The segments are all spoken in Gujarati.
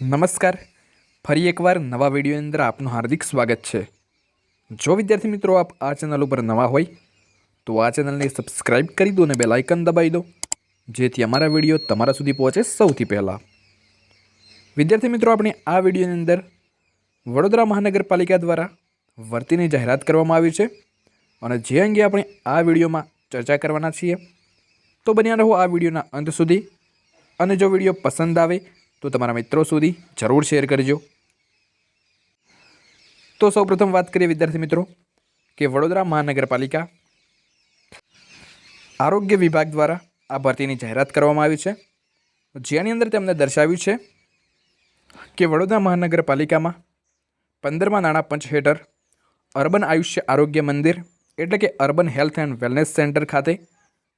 નમસ્કાર. ફરી એકવાર નવા વિડીયોની અંદર આપનું હાર્દિક સ્વાગત છે. જો વિદ્યાર્થી મિત્રો આપ આ ચેનલ ઉપર નવા હોય તો આ ચેનલને સબસ્ક્રાઈબ કરી દો અને બેલ આઇકન દબાવી દો, જેથી અમારા વિડીયો તમારા સુધી પહોંચે સૌથી પહેલાં. વિદ્યાર્થી મિત્રો, આપણે આ વિડીયોની અંદર વડોદરા મહાનગરપાલિકા દ્વારા ભરતીની જાહેરાત કરવામાં આવી છે અને જે અંગે આપણે આ વિડીયોમાં ચર્ચા કરવાના છીએ. તો બન્યા રહો આ વિડીયોના અંત સુધી, અને જો વિડીયો પસંદ આવે તો તમારા મિત્રો સુધી જરૂર શેર કરજો. તો સૌપ્રથમ વાત કરીએ વિદ્યાર્થી મિત્રો કે વડોદરા મહાનગરપાલિકા આરોગ્ય વિભાગ દ્વારા આ ભરતીની જાહેરાત કરવામાં આવી છે, જેની અંદર તેમને દર્શાવ્યું છે કે વડોદરા મહાનગરપાલિકામાં 15મા નાણાં પંચ હેઠળ અર્બન આયુષ્ય આરોગ્ય મંદિર એટલે કે urban health and wellness centre ખાતે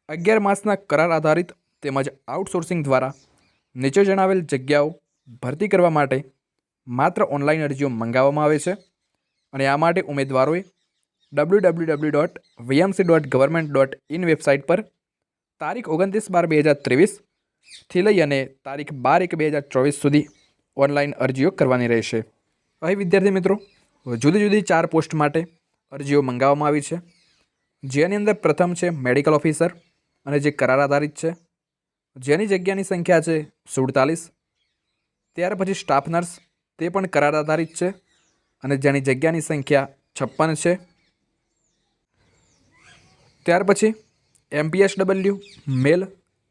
11 માસના કરાર આધારિત તેમજ આઉટસોર્સિંગ દ્વારા નીચે જણાવેલ જગ્યાઓ ભરતી કરવા માટે માત્ર ઓનલાઈન અરજીઓ મંગાવવામાં આવે છે અને આ માટે ઉમેદવારોએ www.vmc.government.in વેબસાઇટ પર તારીખ 29/12/2023થી લઈ અને તારીખ 12/1/2024 સુધી ઓનલાઈન અરજીઓ કરવાની રહેશે. અહીં વિદ્યાર્થી મિત્રો જુદી જુદી 4 પોસ્ટ માટે અરજીઓ મંગાવવામાં આવી છે, જેની અંદર પ્રથમ છે મેડિકલ ઓફિસર અને જે કરાર આધારિત છે, જેની જગ્યાની સંખ્યા છે 47. ત્યાર પછી સ્ટાફ નર્સ, તે પણ કરાર આધારિત છે અને જેની જગ્યાની સંખ્યા 56 છે. ત્યાર પછી MPSW મેલ,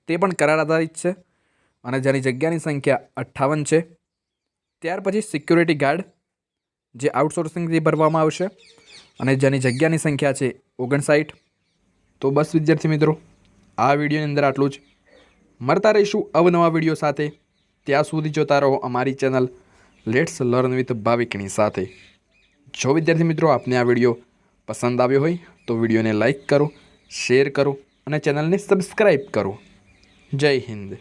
તે પણ કરાર આધારિત છે અને જેની જગ્યાની સંખ્યા 58 છે. ત્યાર પછી સિક્યુરિટી ગાર્ડ, જે આઉટસોર્સિંગથી ભરવામાં આવશે અને જેની જગ્યાની સંખ્યા છે 59. તો બસ વિદ્યાર્થી મિત્રો, આ વિડીયોની અંદર આટલું જ. મળતા રહીશું અવનવા વિડીયો સાથે. ત્યાં સુધી જોતા રહો અમારી ચેનલ લેટ્સ લર્ન વિથ ભાવિકની સાથે. જો વિદ્યાર્થી મિત્રો આપને આ વિડીયો પસંદ આવ્યો હોય તો વિડીયોને લાઈક કરો, શેર કરો અને ચેનલને સબસ્ક્રાઈબ કરો. જય હિન્દ.